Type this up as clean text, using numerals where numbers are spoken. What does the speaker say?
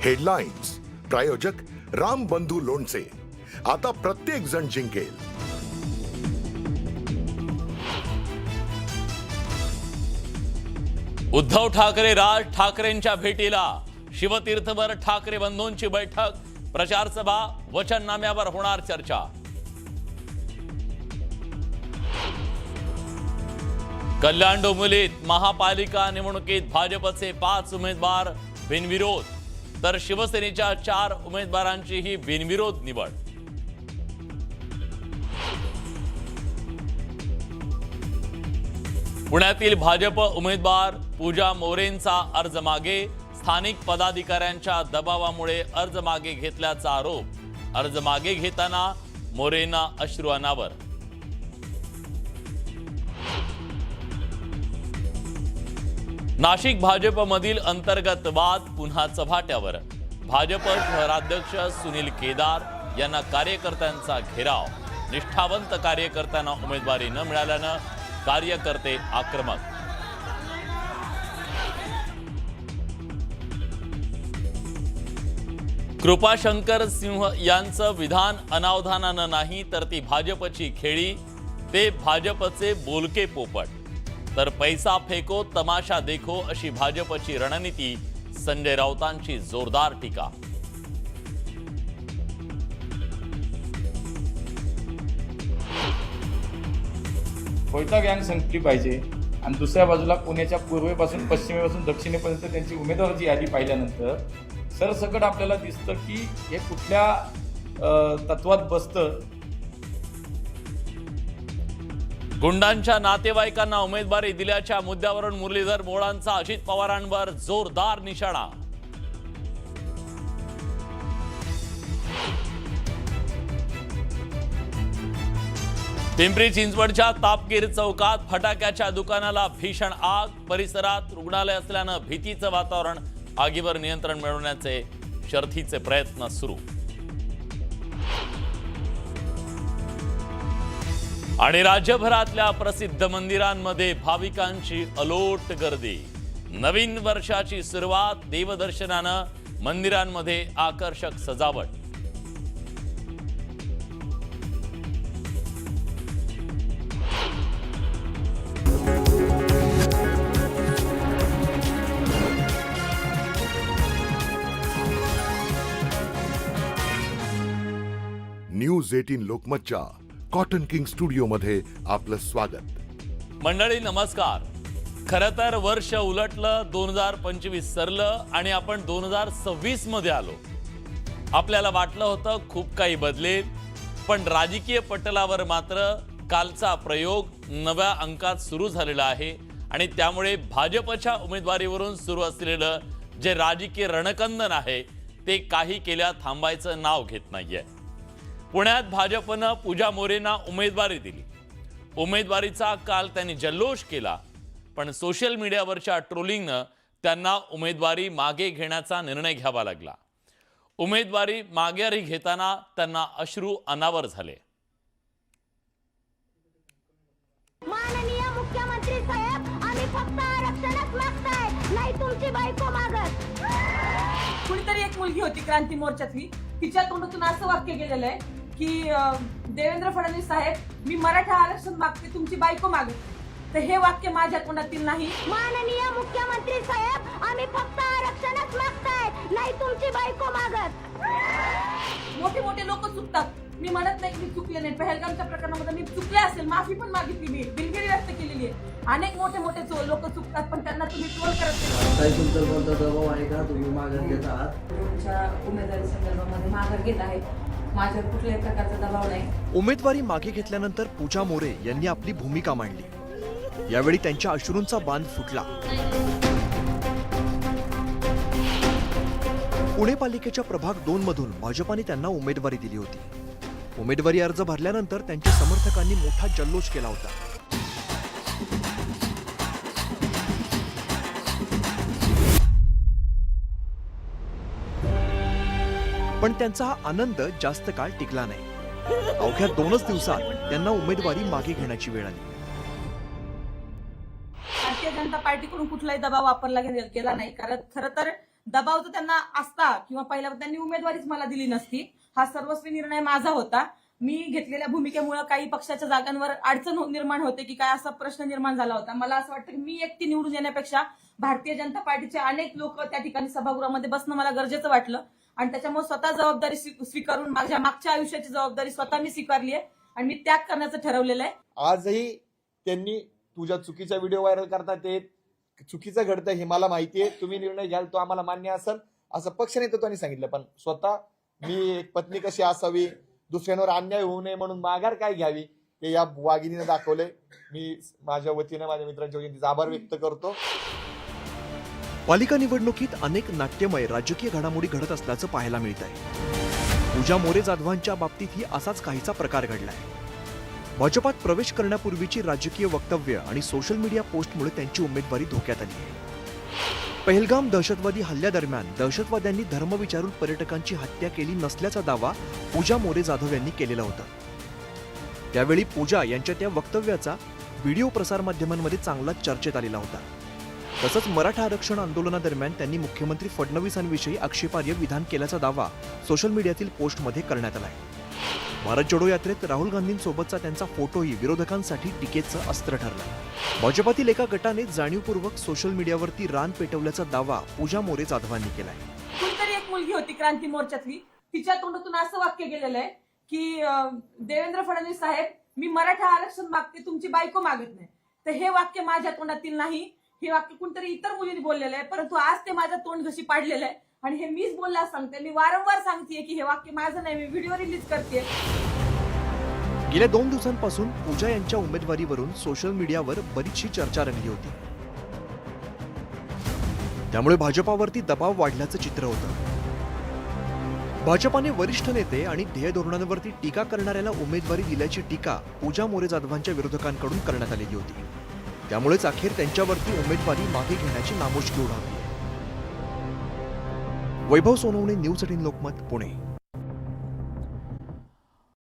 Headlines प्रायोजक राम बंधू लोणचे. आता प्रत्येक जण जिंकेल. उद्धव ठाकरे राज ठाकरेंच्या भेटीला. शिवतीर्थवर ठाकरे बंधूंची बैठक. प्रचार सभा, वचननाम्यावर होणार चर्चा. कल्याण डोंबिवलीत महापालिका निवडणुकीत भाजपचे 5 उमेदवार बिनविरोध, तर शिवसेनेच्या 4 उमेदवारांचीही बिनविरोध निवड. पुण्यातील भाजप उमेदवार पूजा मोरेंचा अर्ज मागे. स्थानिक पदाधिकाऱ्यांच्या दबावामुळे अर्ज मागे घेतल्याचा आरोप. अर्ज मागे घेताना मोरेंना अश्रू अनावर. नाशिक भाजपमधील अंतर्गत वाद पुन्हा चव्हाट्यावर. भाजप शहराध्यक्ष सुनील केदार यांना कार्यकर्त्यांचा घेराव. निष्ठावंत कार्यकर्त्यांना उमेदवारी न मिळाल्यानं कार्यकर्ते आक्रमक. कृपाशंकर सिंह यांचं विधान अनावधानानं नाही तर ती भाजपची खेळी. ते भाजपचे बोलके पोपट. तर पैसा फेको तमाशा देखो अशी भाजपची रणनीती. संजय राऊतांची जोरदार टीका. कोयता गँग संपली पाहिजे आणि दुसऱ्या बाजूला पुण्याच्या पूर्वेपासून पश्चिमेपासून दक्षिणेपर्यंत त्यांची उमेदवाराची यादी पाहिल्यानंतर सरसकट आपल्याला दिसतं की हे कुठल्या तत्वात बसतं. गुंडांच्या नातेवाईकांना उमेदवारी दिल्याच्या मुद्द्यावरून मुरलीधर मोहोळांचा अजित पवारांवर जोरदार निशाणा. पिंपरी चिंचवडच्या तापकीर चौकात फटाक्याच्या दुकानाला भीषण आग. परिसरात रुग्णालय असल्यानं भीतीचं वातावरण. आगीवर नियंत्रण मिळवण्याचे शर्थीचे प्रयत्न सुरू. आणि राज्यभरातल्या प्रसिद्ध मंदिरांमध्ये भाविकांची अलोट गर्दी. नवीन वर्षाची सुरुवात. देवदर्शनानं मंदिरांमध्ये आकर्षक सजावट. न्यूज 18 लोकमतच्या कॉटन किंग स्टुडिओ मध्ये आपलं स्वागत. मंडळी नमस्कार. खरं तर वर्ष उलटलं, 2025 सरलं आणि आपण 2026 मध्ये आलो. आपल्याला वाटलं होतं खूप काही बदलेल, पण राजकीय पटलावर मात्र कालचा प्रयोग नव्या अंकात सुरू झालेला आहे. आणि त्यामुळे भाजपच्या उमेदवारीवरून सुरू असलेलं जे राजकीय रणकंदन आहे ते काही केल्या थांबायचं नाव घेत नाहीये. पुण्यात भाजपनं पूजा मोरेंना उमेदवारी दिली. उमेदवारीचा काल त्यांनी जल्लोष केला, पण सोशल मीडियावरच्या ट्रोलिंगनं त्यांना उमेदवारी मागे घेण्याचा निर्णय घ्यावा लागला. उमेदवारी माघारी घेताना त्यांना अश्रू अनावर झाले. माननीय मुख्यमंत्री साहेब, आम्ही फक्त आरक्षणच मागताय, नाही तुमची बायको मागत. कुणीतरी एक मुलगी होती क्रांती मोर्चातली, तिच्या तोंडातून असं वाक्य गेलेलं आहे की देवेंद्र फडणवीस साहेब, मी मराठा आरक्षण मागते, तुमची बायको मागते. तर हे वाक्य माझ्या तोंडातील नाही. माननीय मुख्यमंत्री साहेब, आम्ही फक्त आरक्षणच मागताय, नाही तुमची बायको मागत. मोठे मोठे लोक चुकतात. मी म्हणत नाही की मी चुकले नाही. पहलगामच्या प्रकरणामध्ये मी चुकले असेल, माफी पण मागितली, मी दिलगिरी व्यक्त केलेली आहे. अनेक मोठे मोठे लोक चुकतात, पण त्यांना तुम्ही ट्रोल करत नाही. काही तुमचा कोणता दबाव आहे का? तुम्ही माघार घेत आहात? तुमच्या उमेदवारी संदर्भामध्ये माघार घेत आहे. माझ्यावर कुठल्याही प्रकारचा दबाव नाही. उमेदवारी मागे घेतल्यानंतर पूजा मोरे यांनी आपली भूमिका मांडली. यावेळी त्यांच्या अश्रूंचा बांध फुटला. पुणे पालिकेच्या प्रभाग 2 मधून भाजपाने त्यांना उमेदवारी दिली होती. उमेदवारी अर्ज भरल्यानंतर त्यांच्या समर्थकांनी मोठा जल्लोष केला होता. पण त्यांचा हा आनंद जास्त काळ टिकला नाही. अवघ्या 2च दिवसात त्यांना उमेदवारी मागे घेण्याची वेळ आली. भारतीय जनता पार्टीकडून कुठलाही दबाव वापरला गेला नाही. कारण खरं तर दबाव जर त्यांना असता किंवा पहिल्या त्यांनी उमेदवारीच मला दिली नसती. हा सर्वस्वी निर्णय माझा होता. मी घेतलेल्या भूमिकेमुळे काही पक्षाच्या जागांवर अडचण निर्माण होते की काय असा प्रश्न निर्माण झाला होता. मला असं वाटतं की मी एकटी निवडून येण्यापेक्षा भारतीय जनता पार्टीचे अनेक लोक त्या ठिकाणी सभागृहामध्ये बसणं मला गरजेचं वाटलं आणि त्याच्यामुळे स्वतः जबाबदारी स्वीकारून माझ्या मागच्या आयुष्याची जबाबदारी स्वतः मी स्वीकारली आहे आणि मी त्याग करण्याचं ठरवलेलं आहे. आजही त्यांनी तुझ्या चुकीचा व्हिडिओ व्हायरल करतात, ते चुकीचं घडतं हे मला माहिती आहे. तुम्ही निर्णय घ्याल तो आम्हाला मान्य असेल असं पक्ष नेतृत्वाने सांगितलं, पण स्वतः मी एक पत्नी कशी असावी, दुसऱ्यांवर अन्याय होऊ नये म्हणून माघार काय घ्यावी हे या वाघिणीने दाखवलंय. मी माझ्या वतीनं माझ्या मित्रांच्या वतीने आभार व्यक्त करतो. पालिका निवडणुकीत अनेक नाट्यमय राजकीय घडामोडी घडत असल्याचं पाहायला मिळत आहे. पूजा मोरे जाधवांच्या बाबतीतही असाच काहीचा प्रकार घडलाय. भाजपात प्रवेश करण्यापूर्वीची राजकीय वक्तव्य आणि सोशल मीडिया पोस्टमुळे त्यांची उमेदवारी धोक्यात आली आहे. पहलगाम दहशतवादी हल्ल्यादरम्यान दहशतवाद्यांनी धर्म विचारून पर्यटकांची हत्या केली नसल्याचा दावा पूजा मोरे जाधव यांनी केलेला होता. त्यावेळी पूजा यांच्या त्या वक्तव्याचा व्हिडिओ प्रसारमाध्यमांमध्ये चांगला चर्चेत आलेला होता. तसंच मराठा आरक्षण आंदोलनादरम्यान त्यांनी मुख्यमंत्री फडणवीसांविषयी आक्षेपार्ह विधान केल्याचा दावा सोशल मीडियातील पोस्टमध्ये करण्यात आलाय. भारत जोडो यात्रेत राहुल गांधींसोबतचा त्यांचा फोटोही विरोधकांसाठी टीकेचं अस्त्र ठरला. भाजपातील एका गटाने जाणीवपूर्वक सोशल मीडियावरती रान पेटवल्याचा दावा पूजा मोरे जाधवांनी केलाय. कुठतरी एक मुलगी होती क्रांती मोर्चातली, तिच्या तोंडातून असं वाक्य गेलेलं आहे की देवेंद्र फडणवीस साहेब, मी मराठा आरक्षण मागते, तुमची बायको मागत नाही. तर हे वाक्य माझ्या तोंडातील नाही, हे वाक्य कुणतरी इतर मुलींनी बोललेलं आहे, परंतु आज ते माझ्या तोंड घशी पाडलेलं आहे आणि हे मीच बोलला सांगते. मी वारंवार सांगतेय की हे वाक्य माझं नाही, मी व्हिडिओ रिलीज करते. गेल्या 2 दिवसांपासून पूजा यांच्या उमेदवारीवरून सोशल मीडियावर बरीचशी चर्चा रंगली होती. त्यामुळे भाजपावरती दबाव वाढल्याचं चित्र होतं. भाजपाने वरिष्ठ नेते आणि ध्येय धोरणांवरती टीका करणाऱ्याला उमेदवारी दिल्याची टीका पूजा मोरे जाधवांच्या विरोधकांकडून करण्यात आलेली होती. त्यामुळेच अखेर त्यांच्यावरती उमेदवारी मागे घेण्याची नामुष्की उडाली. वैभव सोनवणे, न्यूज 18 लोकमत, पुणे.